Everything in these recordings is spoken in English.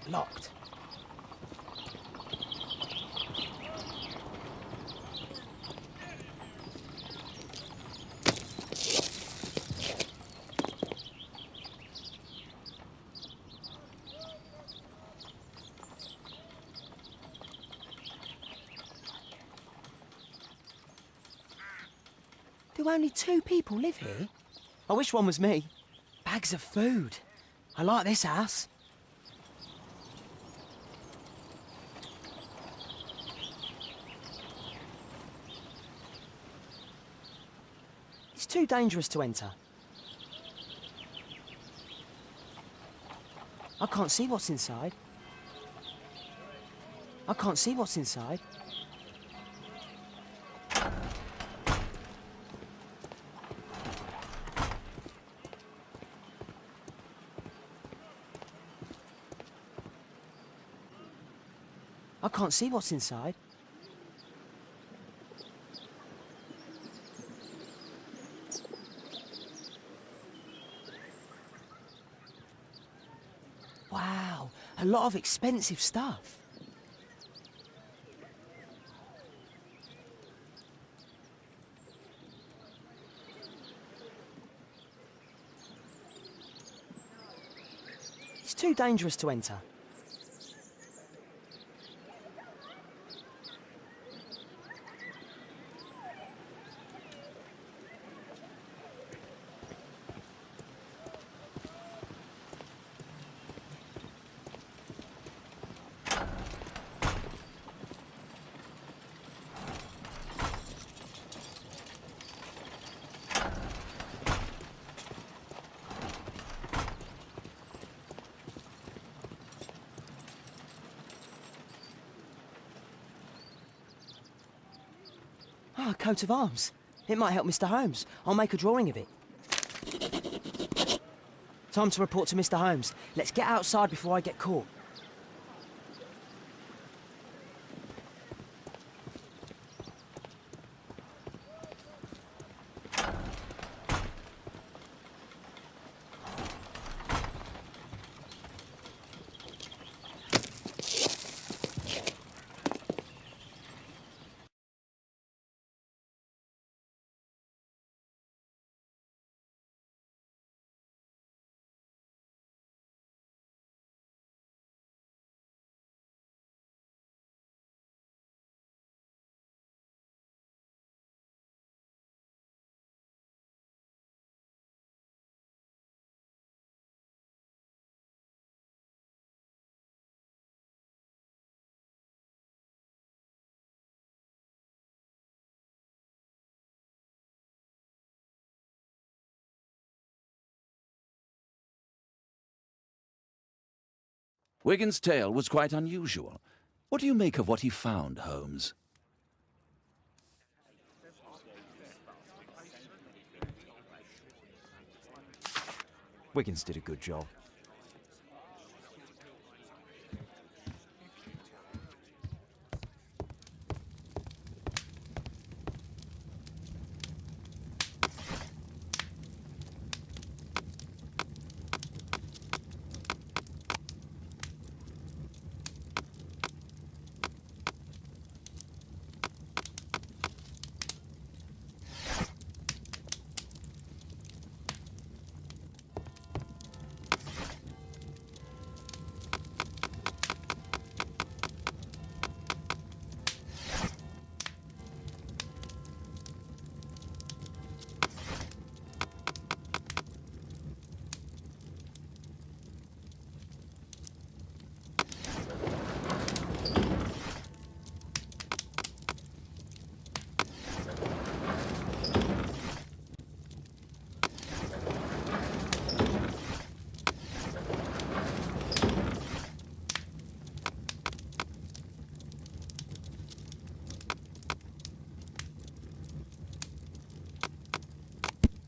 Locked. Do only 2 people live here? I wish one was me. Bags of food. I like this house. It's too dangerous to enter. I can't see what's inside. I can't see what's inside. I can't see what's inside. Wow, a lot of expensive stuff. It's too dangerous to enter. Ah, a coat of arms. It might help Mr. Holmes. I'll make a drawing of it. Time to report to Mr. Holmes. Let's get outside before I get caught. Wigan's tale was quite unusual. What do you make of what he found, Holmes? Wiggins did a good job.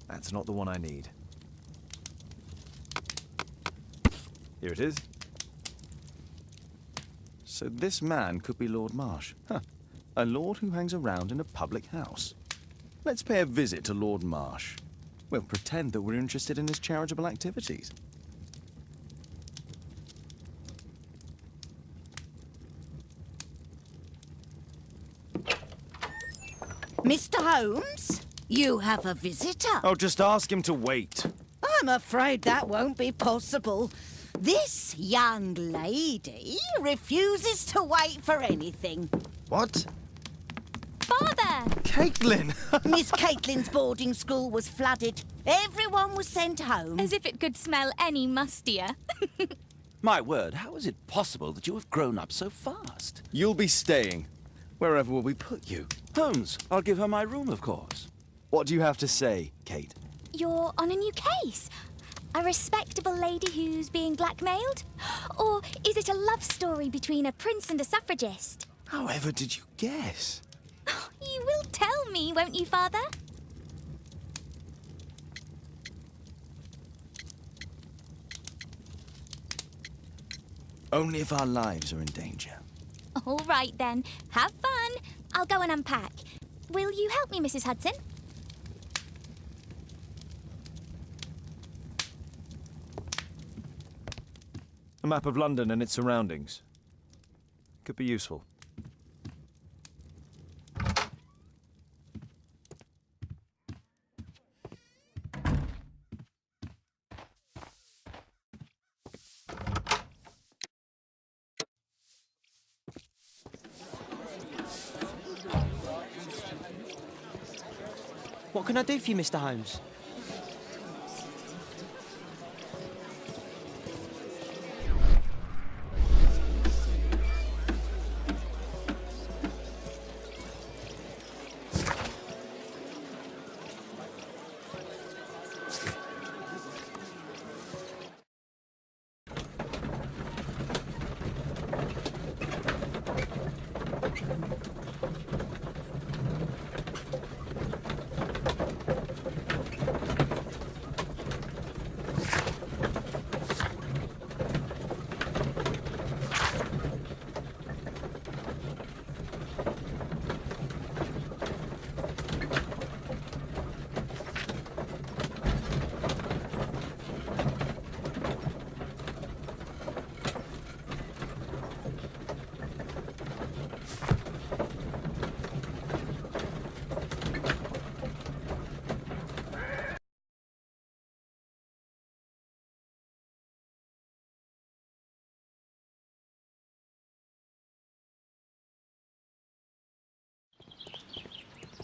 That's not the one I need. Here it is. So this man could be Lord Marsh. Huh. A lord who hangs around in a public house. Let's pay a visit to Lord Marsh. We'll pretend that we're interested in his charitable activities. Mr. Holmes, you have a visitor. Oh, just ask him to wait. I'm afraid that won't be possible. This young lady refuses to wait for anything. What? Father! Caitlin! Miss Caitlin's boarding school was flooded. Everyone was sent home. As if it could smell any mustier. My word, how is it possible that you have grown up so fast? You'll be staying. Wherever will we put you? Holmes, I'll give her my room, of course. What do you have to say, Kate? You're on a new case. A respectable lady who's being blackmailed? Or is it a love story between a prince and a suffragist? However did you guess? You will tell me, won't you, Father? Only if our lives are in danger. All right, then. Have fun. I'll go and unpack. Will you help me, Mrs. Hudson? A map of London and its surroundings. Could be useful. What can I do for you, Mr. Holmes?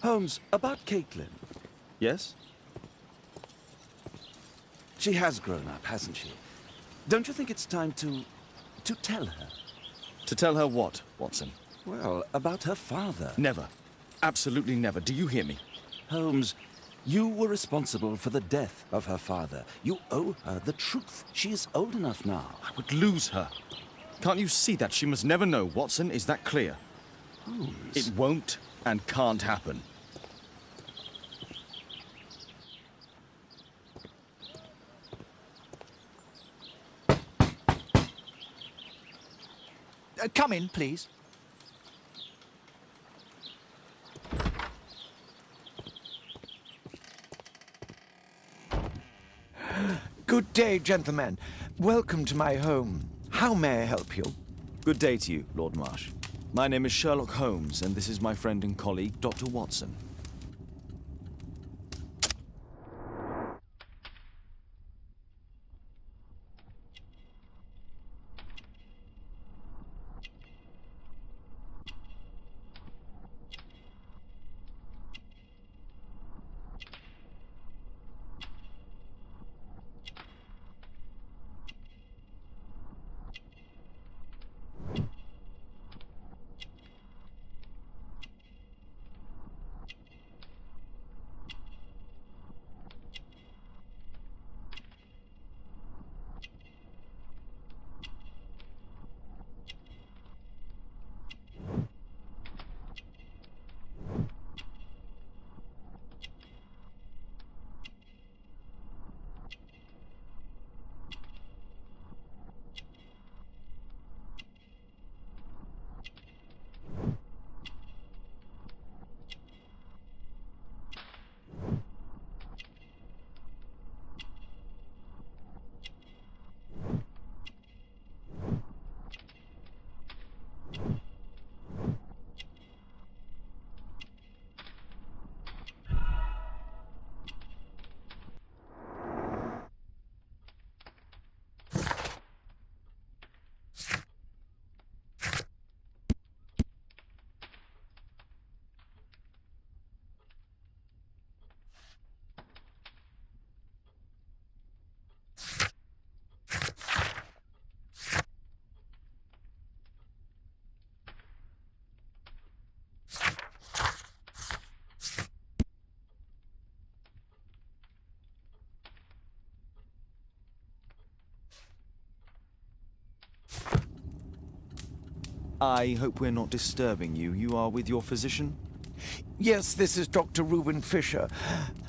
Holmes, about Caitlin. Yes? She has grown up, hasn't she? Don't you think it's time to tell her? To tell her what, Watson? Well, about her father. Never. Absolutely never. Do you hear me? Holmes, you were responsible for the death of her father. You owe her the truth. She is old enough now. I would lose her. Can't you see that? She must never know, Watson. Is that clear? Holmes. It won't and can't happen. Come in, please. Good day, gentlemen. Welcome to my home. How may I help you? Good day to you, Lord Marsh. My name is Sherlock Holmes, and this is my friend and colleague, Dr. Watson. I hope we're not disturbing you. You are with your physician? Yes, this is Dr. Reuben Fisher.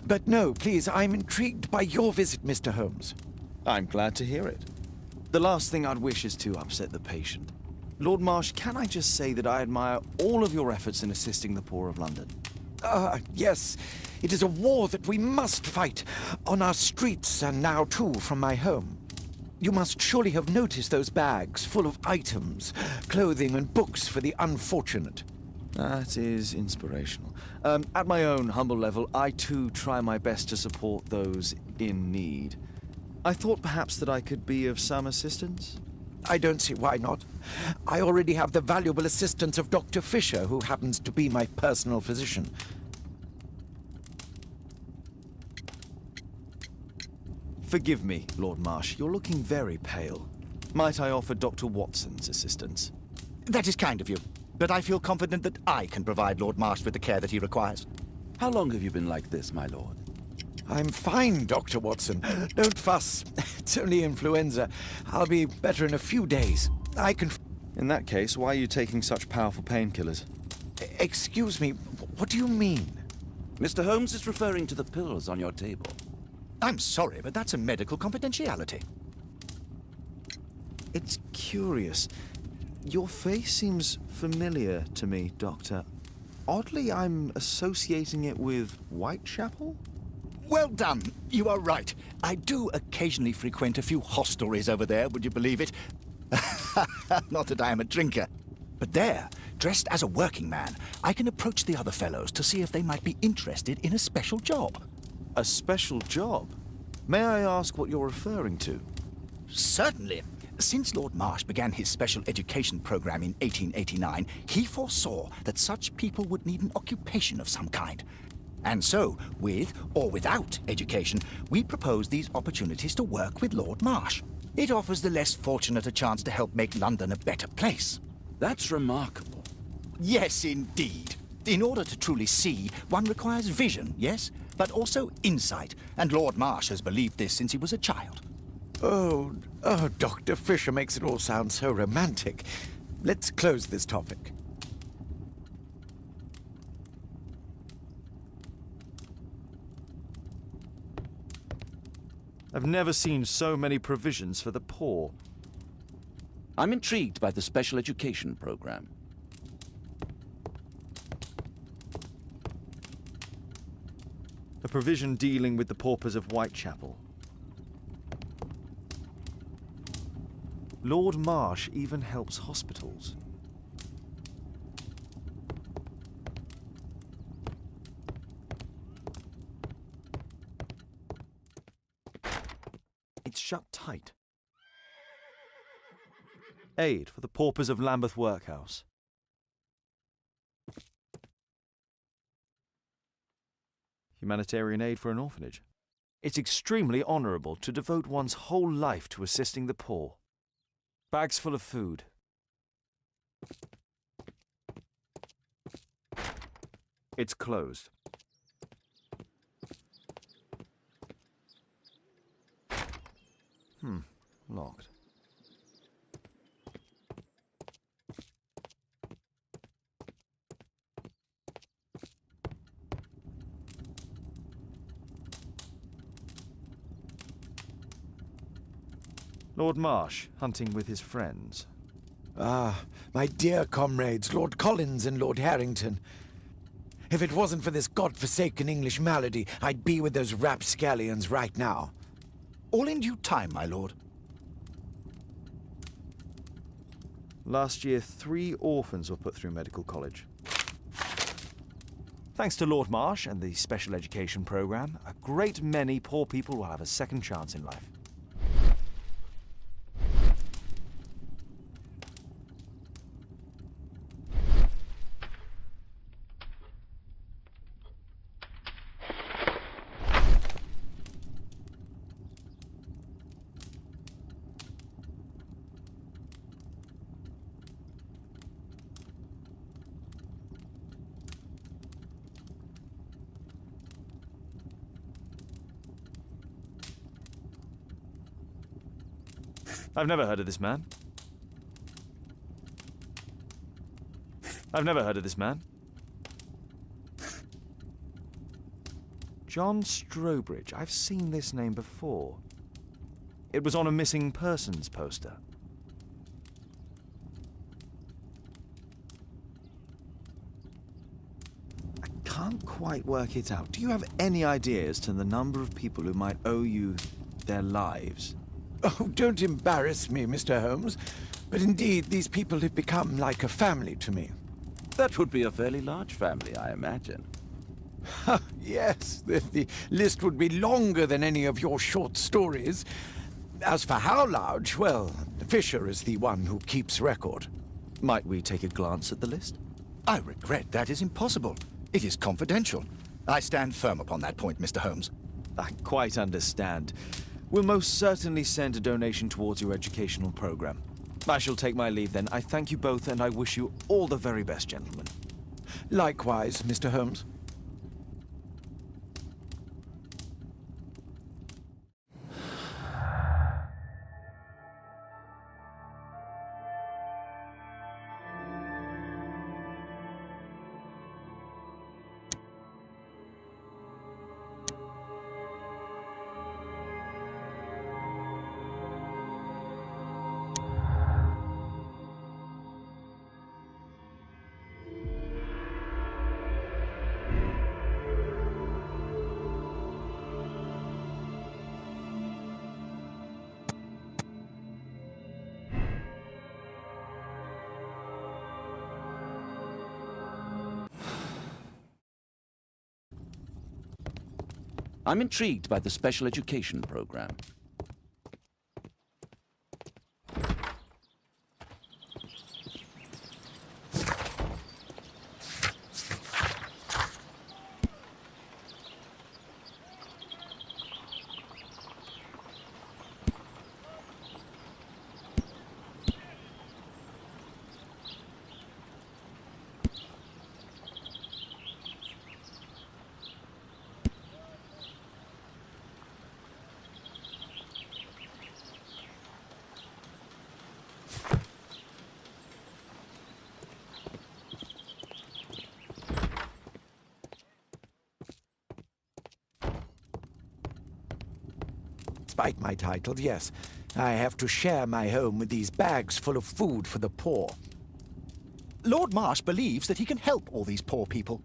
But no, please, I'm intrigued by your visit, Mr. Holmes. I'm glad to hear it. The last thing I'd wish is to upset the patient. Lord Marsh, can I just say that I admire all of your efforts in assisting the poor of London? Yes. It is a war that we must fight, on our streets and now too from my home. You must surely have noticed those bags full of items, clothing and books for the unfortunate. That is inspirational. At my own humble level, I too try my best to support those in need. I thought perhaps that I could be of some assistance. I don't see why not. I already have the valuable assistance of Dr. Fisher, who happens to be my personal physician. Forgive me, Lord Marsh. You're looking very pale. Might I offer Dr. Watson's assistance? That is kind of you, but I feel confident that I can provide Lord Marsh with the care that he requires. How long have you been like this, my lord? I'm fine, Dr. Watson. Don't fuss. It's only influenza. I'll be better in a few days. I can... In that case, why are you taking such powerful painkillers? Excuse me, what do you mean? Mr. Holmes is referring to the pills on your table. I'm sorry, but that's a medical confidentiality. It's curious. Your face seems familiar to me, Doctor. Oddly, I'm associating it with Whitechapel? Well done. You are right. I do occasionally frequent a few hostelries over there, would you believe it? Not that I am a drinker. But there, dressed as a working man, I can approach the other fellows to see if they might be interested in a special job. A special job? May I ask what you're referring to? Certainly. Since Lord Marsh began his special education program in 1889, he foresaw that such people would need an occupation of some kind. And so, with or without education, we propose these opportunities to work with Lord Marsh. It offers the less fortunate a chance to help make London a better place. That's remarkable. Yes, indeed. In order to truly see, one requires vision, yes, but also insight. And Lord Marsh has believed this since he was a child. Oh, Dr. Fisher makes it all sound so romantic. Let's close this topic. I've never seen so many provisions for the poor. I'm intrigued by the special education program. A provision dealing with the paupers of Whitechapel. Lord Marsh even helps hospitals. It's shut tight. Aid for the paupers of Lambeth Workhouse. Humanitarian aid for an orphanage. It's extremely honourable to devote one's whole life to assisting the poor. Bags full of food. It's closed. Locked. Lord Marsh, hunting with his friends. Ah, my dear comrades, Lord Collins and Lord Harrington. If it wasn't for this godforsaken English malady, I'd be with those rapscallions right now. All in due time, my lord. Last year, 3 orphans were put through medical college. Thanks to Lord Marsh and the special education program, a great many poor people will have a second chance in life. I've never heard of this man. I've never heard of this man. John Strobridge. I've seen this name before. It was on a missing persons poster. I can't quite work it out. Do you have any idea as to the number of people who might owe you their lives? Oh, don't embarrass me, Mr. Holmes. But indeed, these people have become like a family to me. That would be a fairly large family, I imagine. Yes, the list would be longer than any of your short stories. As for how large, well, Fisher is the one who keeps record. Might we take a glance at the list? I regret that is impossible. It is confidential. I stand firm upon that point, Mr. Holmes. I quite understand. We'll most certainly send a donation towards your educational program. I shall take my leave then. I thank you both, and I wish you all the very best, gentlemen. Likewise, Mr. Holmes. I'm intrigued by the special education program. Despite my title, yes, I have to share my home with these bags full of food for the poor. Lord Marsh believes that he can help all these poor people.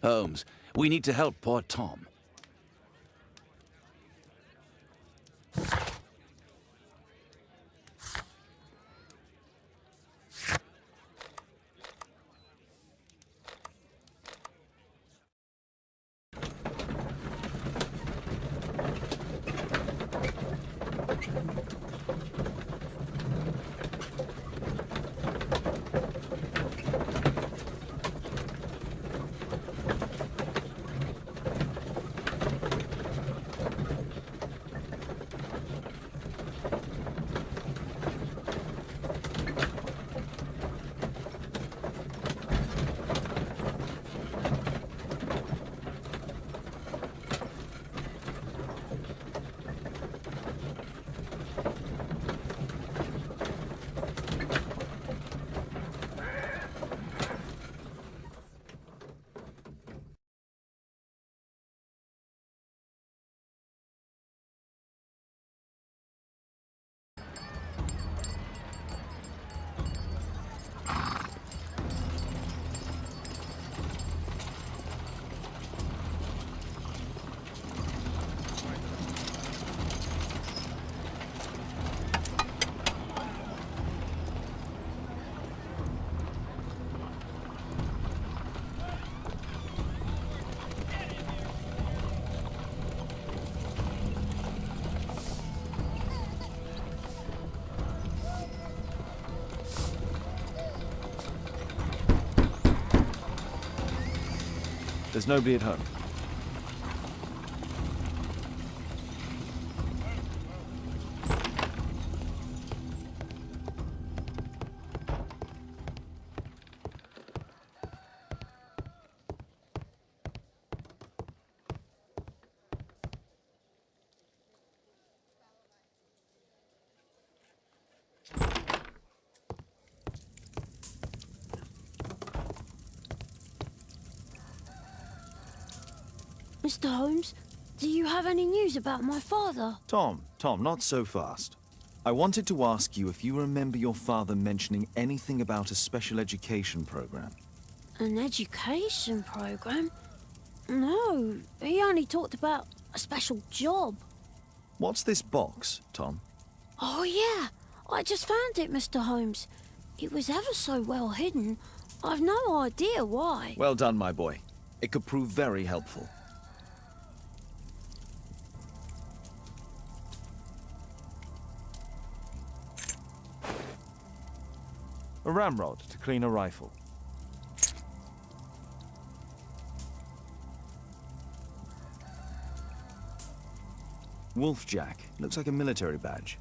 Holmes, we need to help poor Tom. There's nobody at home. Mr. Holmes, do you have any news about my father? Tom, not so fast. I wanted to ask you if you remember your father mentioning anything about a special education program. An education program? No, he only talked about a special job. What's this box, Tom? Oh yeah, I just found it, Mr. Holmes. It was ever so well hidden. I've no idea why. Well done, my boy. It could prove very helpful. A ramrod to clean a rifle. Wolfjack. Looks like a military badge.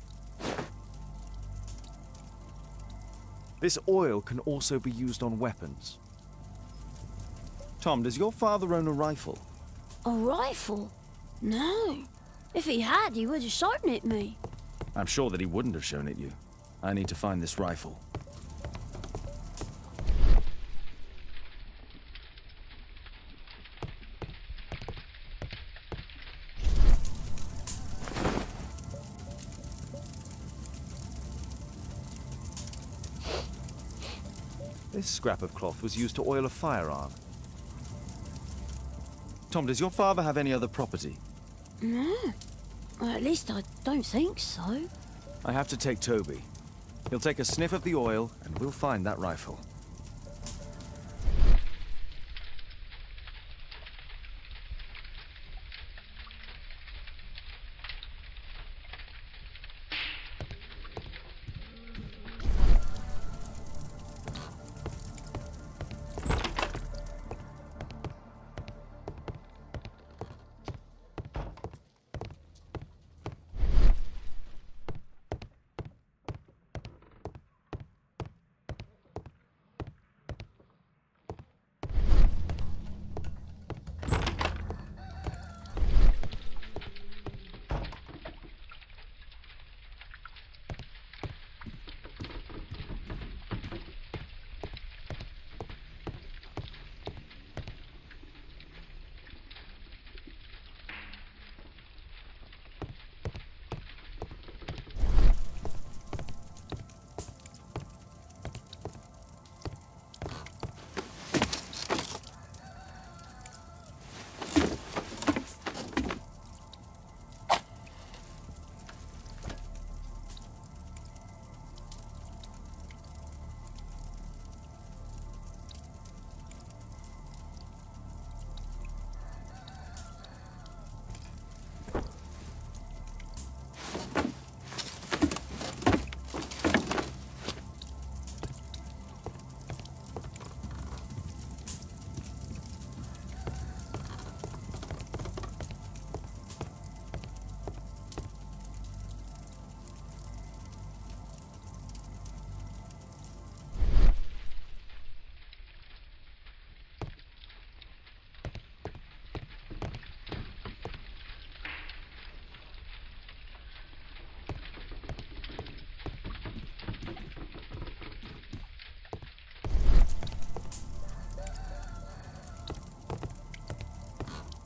This oil can also be used on weapons. Tom, does your father own a rifle? A rifle? No. If he had, he would have shown it me. I'm sure that he wouldn't have shown it you. I need to find this rifle. This scrap of cloth was used to oil a firearm. Tom, does your father have any other property? No. Well, at least I don't think so. I have to take Toby. He'll take a sniff of the oil, and we'll find that rifle.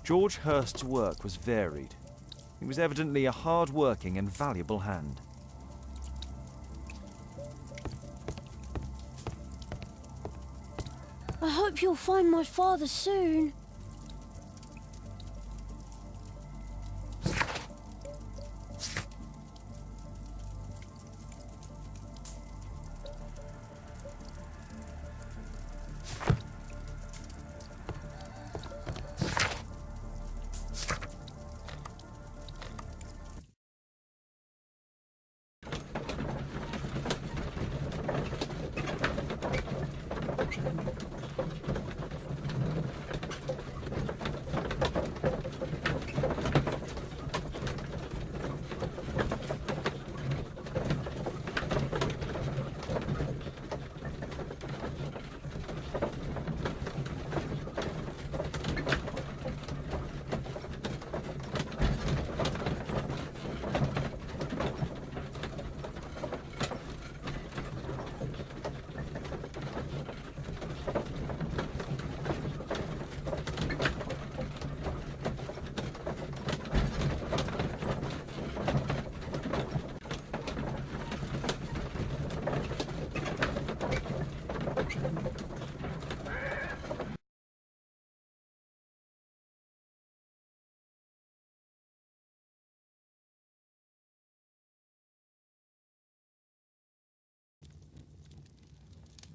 George Hurst's work was varied. He was evidently a hard-working and valuable hand. I hope you'll find my father soon.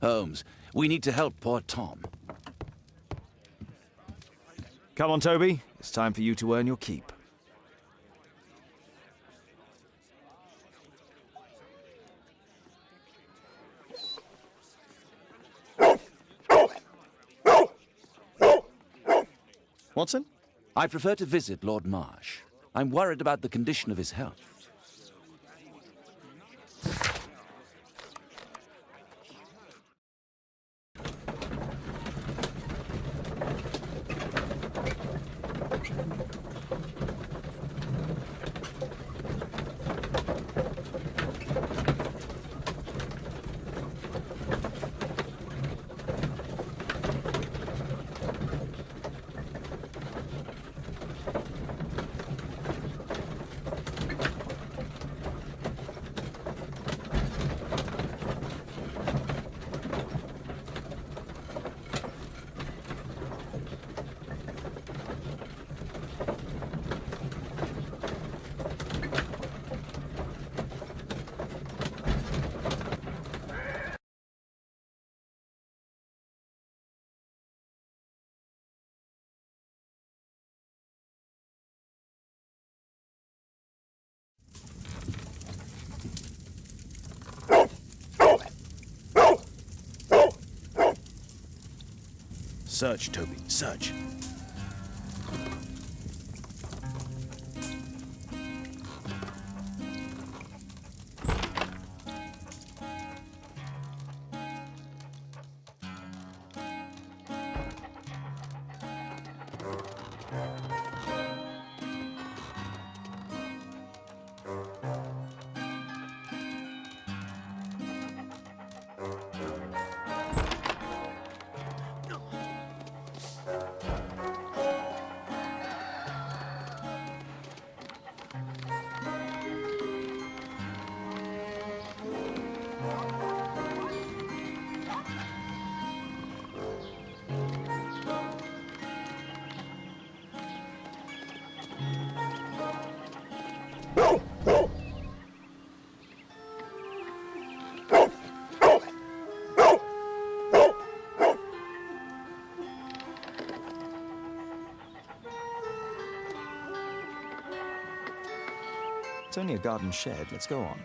Holmes, we need to help poor Tom. Come on, Toby. It's time for you to earn your keep. Watson? I prefer to visit Lord Marsh. I'm worried about the condition of his health. Search, Toby, search. It's only a garden shed. Let's go on.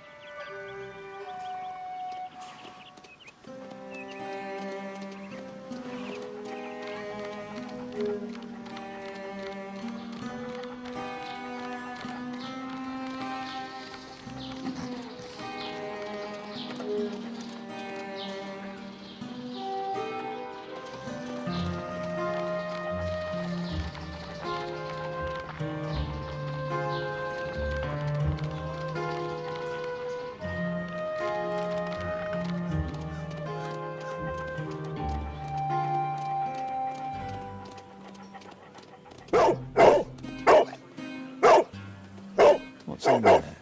What's in there?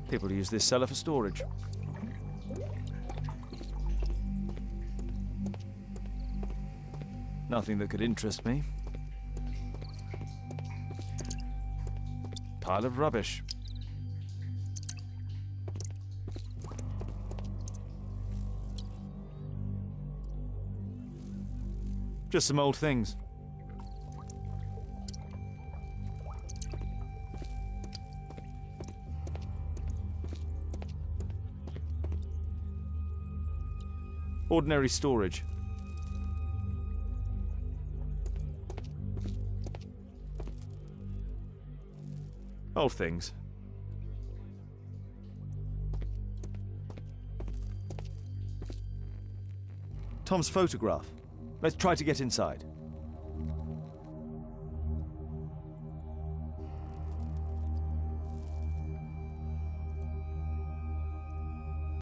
People use this cellar for storage. Nothing that could interest me. Pile of rubbish. Just some old things. Ordinary storage. Old things. Tom's photograph. Let's try to get inside.